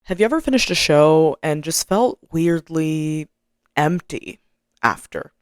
Have you ever finished a show and just felt weirdly empty after?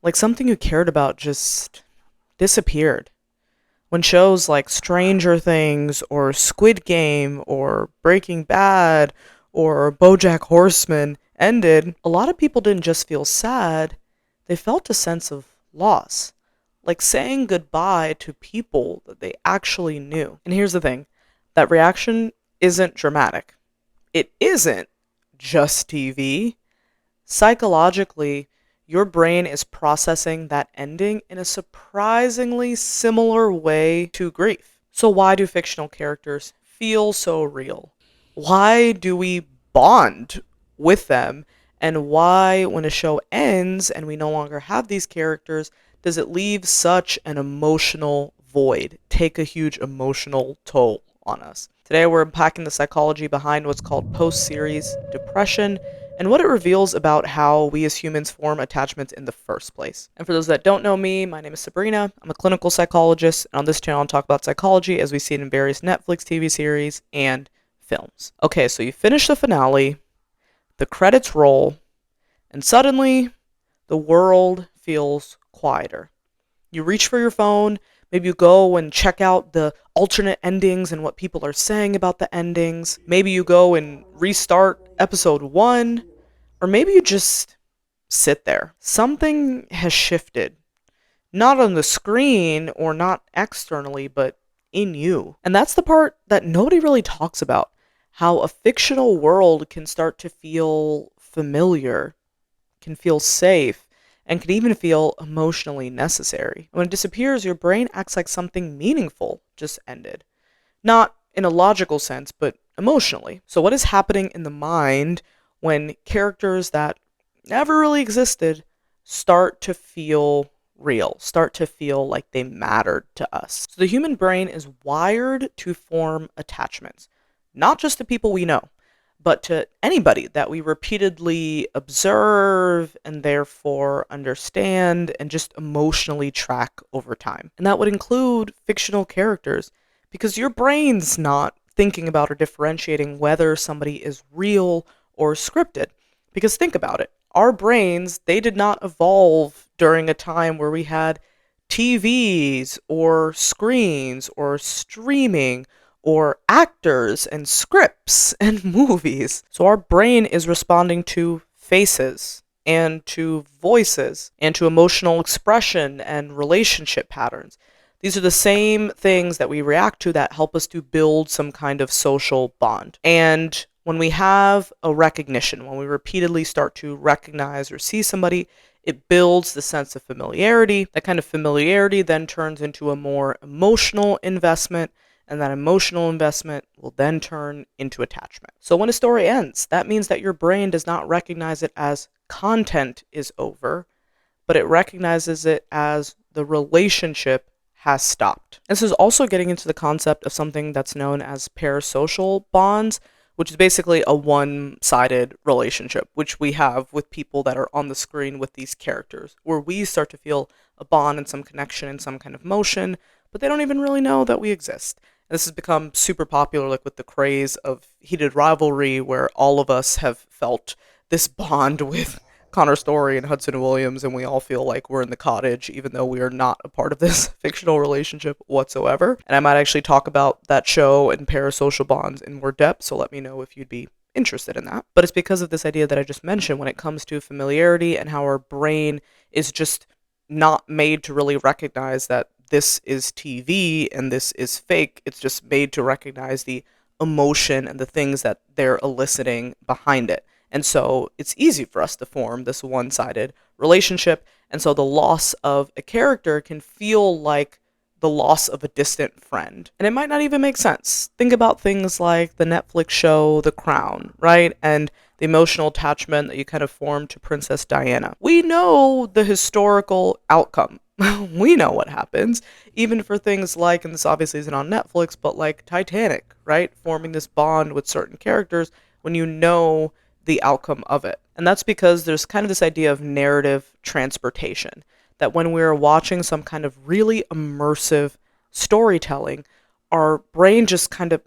Like something you cared about just disappeared. When shows like Stranger Things or Squid Game or Breaking Bad or BoJack Horseman ended, a lot of people didn't just feel sad, they felt a sense of loss. Like saying goodbye to people that they actually knew. And here's the thing, that reaction isn't dramatic. It isn't just TV. Psychologically, your brain is processing that ending in a surprisingly similar way to grief. So, why do fictional characters feel so real? Why do we bond with them? And why, when a show ends and we no longer have these characters, does it leave such an emotional void, take a huge emotional toll on us? Today, we're unpacking the psychology behind what's called post series depression and what it reveals about how we as humans form attachments in the first place. And for those that don't know me, my name is Sabrina. I'm a clinical psychologist, and on this channel, I talk about psychology as we see it in various Netflix TV series and films. Okay, so you finish the finale, the credits roll, and suddenly the world feels quieter. You reach for your phone, maybe you go and check out the alternate endings and what people are saying about the endings. Maybe you go and restart episode 1, or maybe you just sit there. Something has shifted. Not on the screen or not externally, but in you. And that's the part that nobody really talks about. How a fictional world can start to feel familiar, can feel safe, and can even feel emotionally necessary. When it disappears, your brain acts like something meaningful just ended. Not in a logical sense, but emotionally. So, what is happening in the mind when characters that never really existed start to feel real, start to feel like they mattered to us? So, the human brain is wired to form attachments, not just to people we know, but to anybody that we repeatedly observe and therefore understand and just emotionally track over time. And that would include fictional characters, because your brain's not thinking about or differentiating whether somebody is real or scripted. Because think about it, our brains, they did not evolve during a time where we had TVs or screens or streaming or actors and scripts and movies. So our brain is responding to faces and to voices and to emotional expression and relationship patterns. These are the same things that we react to that help us to build some kind of social bond. And when we have a recognition, when we repeatedly start to recognize or see somebody, it builds the sense of familiarity. That kind of familiarity then turns into a more emotional investment, and that emotional investment will then turn into attachment. So when a story ends, that means that your brain does not recognize it as content is over, but it recognizes it as the relationship has stopped. This is also getting into the concept of something that's known as parasocial bonds, which is basically a one-sided relationship, which we have with people that are on the screen with these characters, where we start to feel a bond and some connection and some kind of emotion, but they don't even really know that we exist. And this has become super popular, like with the craze of heated rivalry, where all of us have felt this bond with Connor Story and Hudson Williams, and we all feel like we're in the cottage, even though we are not a part of this fictional relationship whatsoever. And I might actually talk about that show and parasocial bonds in more depth, so let me know if you'd be interested in that. But it's because of this idea that I just mentioned when it comes to familiarity and how our brain is just not made to really recognize that this is TV and this is fake. It's just made to recognize the emotion and the things that they're eliciting behind it. And so it's easy for us to form this one-sided relationship. And so the loss of a character can feel like the loss of a distant friend. And it might not even make sense. Think about things like the Netflix show The Crown, right? And the emotional attachment that you kind of form to Princess Diana. We know the historical outcome. We know what happens, even for things like, and this obviously isn't on Netflix, but like Titanic, right? Forming this bond with certain characters when you know the outcome of it. And that's because there's kind of this idea of narrative transportation, that when we're watching some kind of really immersive storytelling, our brain just kind of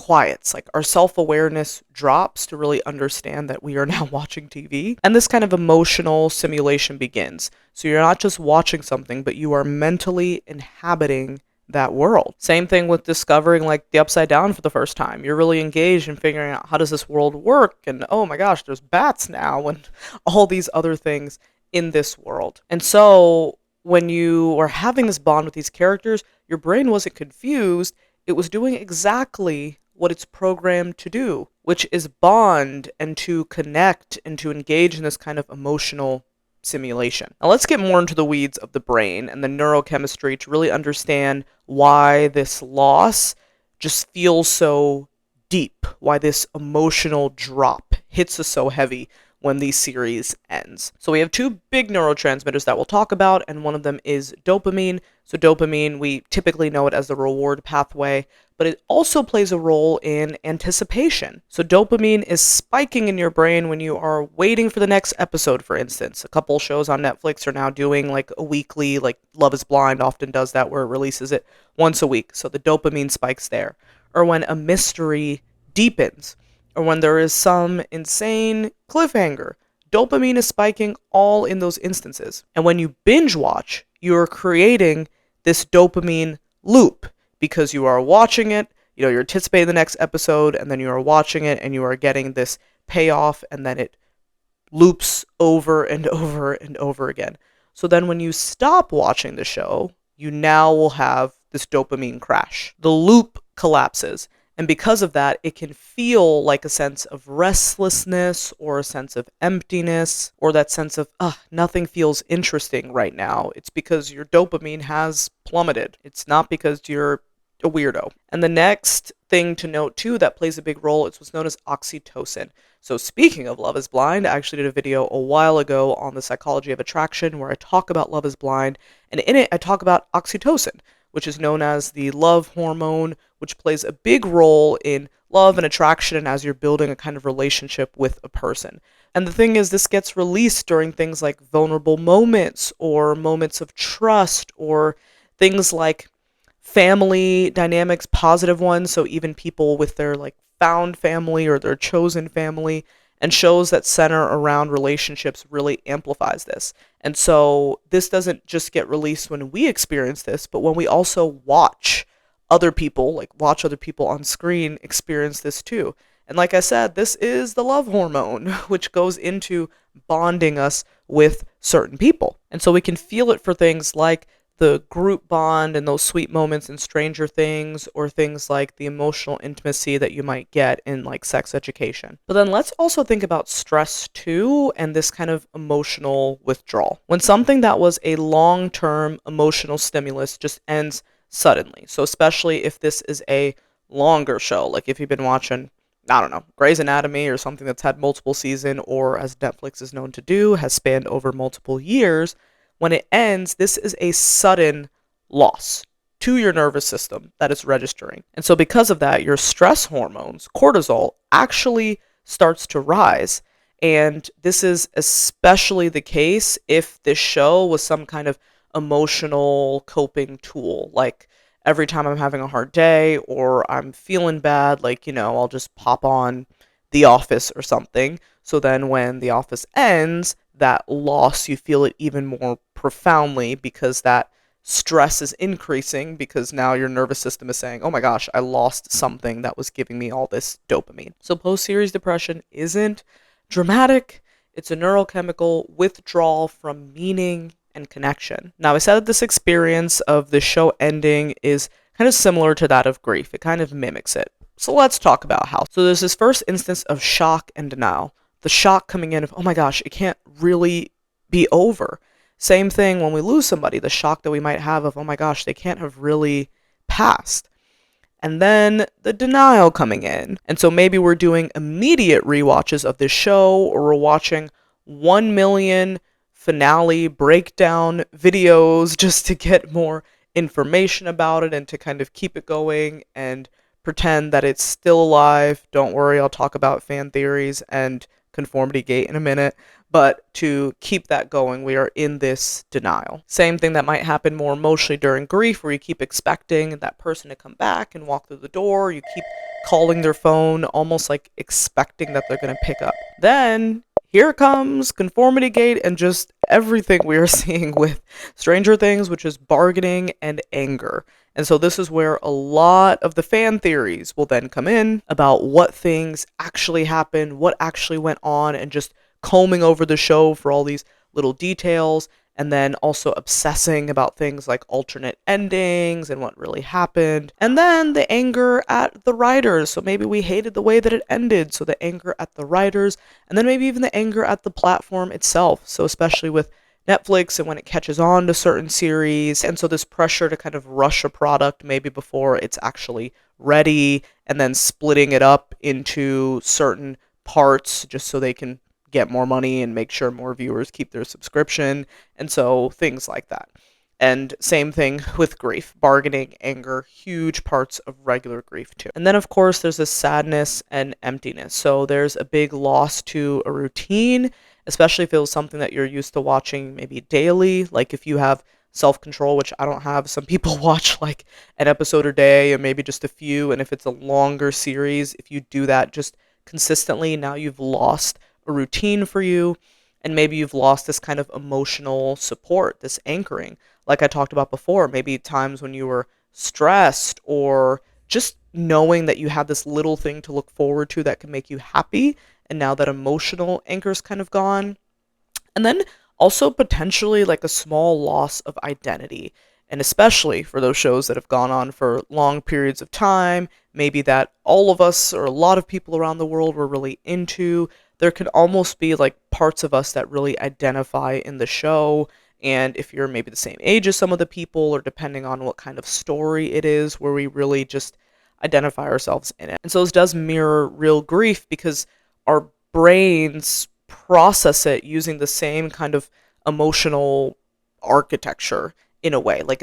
quiets. Like our self awareness drops to really understand that we are now watching TV. And this kind of emotional simulation begins. So you're not just watching something, but you are mentally inhabiting that world. Same thing with discovering like the upside down for the first time. You're really engaged in figuring out how does this world work, and oh my gosh, there's bats now, and all these other things in this world. And so when you are having this bond with these characters, your brain wasn't confused. It was doing exactly what it's programmed to do, which is bond and to connect and to engage in this kind of emotional simulation. Now let's get more into the weeds of the brain and the neurochemistry to really understand why this loss just feels so deep, why this emotional drop hits us so heavy when the series ends. So we have two big neurotransmitters that we'll talk about, and one of them is dopamine. So dopamine, we typically know it as the reward pathway, but it also plays a role in anticipation. So dopamine is spiking in your brain when you are waiting for the next episode, for instance. A couple shows on Netflix are now doing like a weekly, like Love is Blind often does that, where it releases it once a week. So the dopamine spikes there. Or when a mystery deepens, or when there is some insane cliffhanger, dopamine is spiking all in those instances. And when you binge watch, you're creating this dopamine loop because you are watching it, you're anticipating the next episode, and then you are watching it and you are getting this payoff, and then it loops over and over and over again. So then when you stop watching the show, you now will have this dopamine crash. The loop collapses. And because of that, it can feel like a sense of restlessness or a sense of emptiness or that sense of, nothing feels interesting right now. It's because your dopamine has plummeted. It's not because you're a weirdo. And the next thing to note too that plays a big role is what's known as oxytocin. So speaking of Love is Blind, I actually did a video a while ago on the psychology of attraction where I talk about Love is Blind, and in it I talk about oxytocin, which is known as the love hormone, which plays a big role in love and attraction and as you're building a kind of relationship with a person. And the thing is, this gets released during things like vulnerable moments or moments of trust or things like family dynamics, positive ones. So even people with their like found family or their chosen family, and shows that center around relationships really amplifies this. And so this doesn't just get released when we experience this, but when we also watch other people, like watch other people on screen experience this too. And like I said, this is the love hormone, which goes into bonding us with certain people. And so we can feel it for things like the group bond and those sweet moments in Stranger Things, or things like the emotional intimacy that you might get in like sex education. But then let's also think about stress too, and this kind of emotional withdrawal. When something that was a long-term emotional stimulus just ends suddenly. So especially if this is a longer show, like if you've been watching, I don't know, Grey's Anatomy or something that's had multiple seasons, or as Netflix is known to do, has spanned over multiple years. When it ends, this is a sudden loss to your nervous system that is registering. And so because of that, your stress hormones, cortisol, actually starts to rise. And this is especially the case if this show was some kind of emotional coping tool. Like every time I'm having a hard day or I'm feeling bad, like, I'll just pop on The Office or something. So then when The Office ends, that loss, you feel it even more profoundly because that stress is increasing because now your nervous system is saying, oh my gosh, I lost something that was giving me all this dopamine. So post-series depression isn't dramatic. It's a neurochemical withdrawal from meaning and connection. Now, I said that this experience of the show ending is kind of similar to that of grief. It kind of mimics it. So let's talk about how. So there's this first instance of shock and denial. The shock coming in of, oh my gosh, it can't really be over. Same thing when we lose somebody, the shock that we might have of, oh my gosh, they can't have really passed. And then the denial coming in. And so maybe we're doing immediate rewatches of this show, or we're watching 1 million finale breakdown videos just to get more information about it and to kind of keep it going and pretend that it's still alive. Don't worry, I'll talk about fan theories and conformity gate in a minute. But to keep that going, we are in this denial. Same thing that might happen more emotionally during grief, where you keep expecting that person to come back and walk through the door. You keep calling their phone, almost like expecting that they're going to pick up. Then here comes conformity gate and just everything we are seeing with Stranger Things, which is bargaining and anger. And so this is where a lot of the fan theories will then come in about what things actually happened, what actually went on, and just combing over the show for all these little details, and then also obsessing about things like alternate endings and what really happened. And then the anger at the writers. So maybe we hated the way that it ended. So the anger at the writers, and then maybe even the anger at the platform itself. So especially with Netflix and when it catches on to certain series. And so this pressure to kind of rush a product maybe before it's actually ready, and then splitting it up into certain parts just so they can get more money and make sure more viewers keep their subscription. And so things like that. And same thing with grief, bargaining, anger, huge parts of regular grief too. And then, of course, there's this sadness and emptiness. So there's a big loss to a routine, especially if it was something that you're used to watching maybe daily. Like if you have self control, which I don't have, some people watch like an episode a day or maybe just a few. And if it's a longer series, if you do that just consistently, now you've lost a routine for you, and maybe you've lost this kind of emotional support, this anchoring. Like I talked about before, maybe times when you were stressed, or just knowing that you had this little thing to look forward to that can make you happy, and now that emotional anchor's kind of gone. And then also potentially like a small loss of identity. And especially for those shows that have gone on for long periods of time, maybe that all of us or a lot of people around the world were really into, there could almost be like parts of us that really identify in the show. And if you're maybe the same age as some of the people, or depending on what kind of story it is, where we really just identify ourselves in it. And so this does mirror real grief, because our brains process it using the same kind of emotional architecture in a way. Like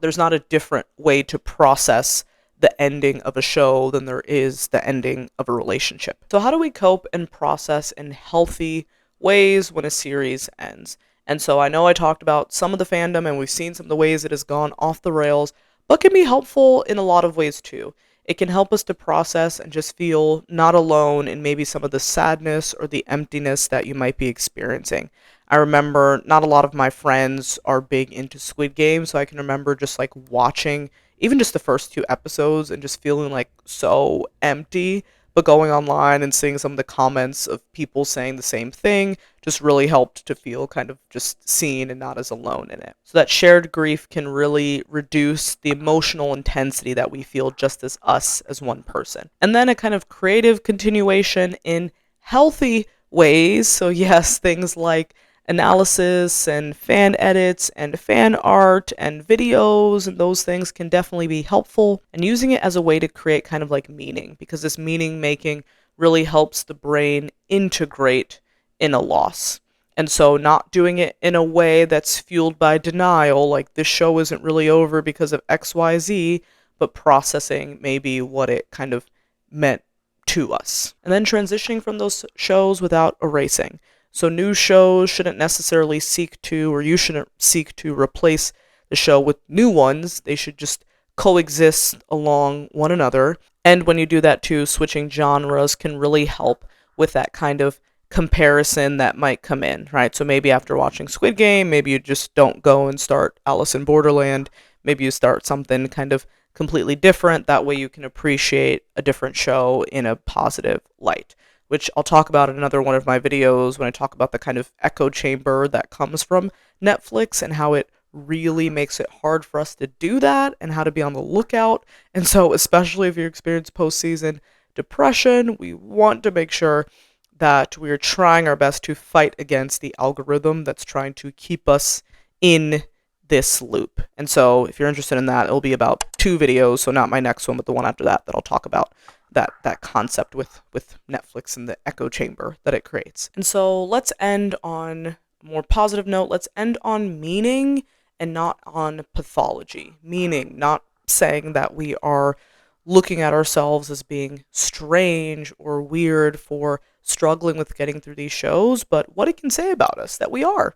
there's not a different way to process the ending of a show than there is the ending of a relationship. So how do we cope and process in healthy ways when a series ends? And so I know I talked about some of the fandom and we've seen some of the ways it has gone off the rails, but can be helpful in a lot of ways too. It can help us to process and just feel not alone in maybe some of the sadness or the emptiness that you might be experiencing. I remember not a lot of my friends are big into Squid Game, so I can remember just like watching even just the first two episodes and just feeling like so empty. But going online and seeing some of the comments of people saying the same thing just really helped to feel kind of just seen and not as alone in it. So that shared grief can really reduce the emotional intensity that we feel just as us as one person. And then a kind of creative continuation in healthy ways. So yes, things like analysis and fan edits and fan art and videos and those things can definitely be helpful, and using it as a way to create kind of like meaning, because this meaning making really helps the brain integrate in a loss. And so not doing it in a way that's fueled by denial, like this show isn't really over because of XYZ, but processing maybe what it kind of meant to us. And then transitioning from those shows without erasing. So new shows shouldn't necessarily seek to, or you shouldn't seek to replace the show with new ones. They should just coexist along one another. And when you do that too, switching genres can really help with that kind of comparison that might come in, right? So maybe after watching Squid Game, maybe you just don't go and start Alice in Borderland. Maybe you start something kind of completely different. That way you can appreciate a different show in a positive light, which I'll talk about in another one of my videos when I talk about the kind of echo chamber that comes from Netflix and how it really makes it hard for us to do that and how to be on the lookout. And so, especially if you experience postseason depression, we want to make sure that we are trying our best to fight against the algorithm that's trying to keep us in this loop. And so, if you're interested in that, it'll be about 2 videos, so not my next one, but the one after that I'll talk about that concept with Netflix and the echo chamber that it creates. And so let's end on a more positive note. Let's end on meaning and not on pathology. Meaning, not saying that we are looking at ourselves as being strange or weird for struggling with getting through these shows, but what it can say about us that we are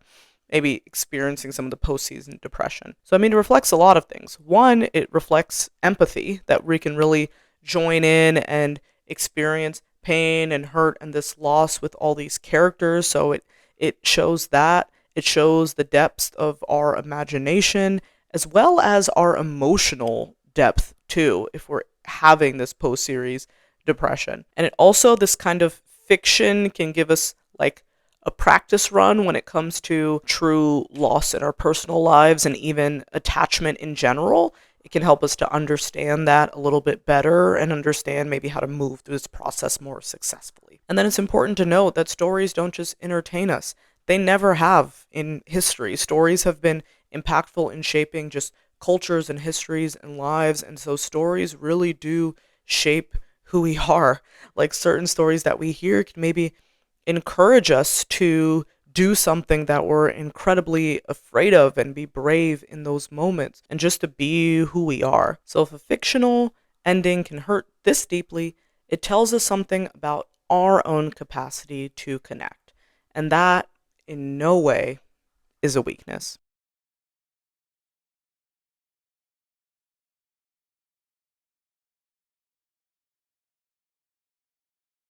maybe experiencing some of the postseason depression. So, I mean, it reflects a lot of things. One, it reflects empathy, that we can really join in and experience pain and hurt and this loss with all these characters. So, it shows that. It shows the depths of our imagination as well as our emotional depth, too, if we're having this post series depression. And it also, this kind of fiction can give us like a practice run when it comes to true loss in our personal lives and even attachment in general. It can help us to understand that a little bit better and understand maybe how to move through this process more successfully. And then it's important to note that stories don't just entertain us, they never have in history. Stories have been impactful in shaping just cultures and histories and lives. And so stories really do shape who we are. Like certain stories that we hear can maybe encourage us to do something that we're incredibly afraid of and be brave in those moments and just to be who we are. So if a fictional ending can hurt this deeply, it tells us something about our own capacity to connect. And that in no way is a weakness.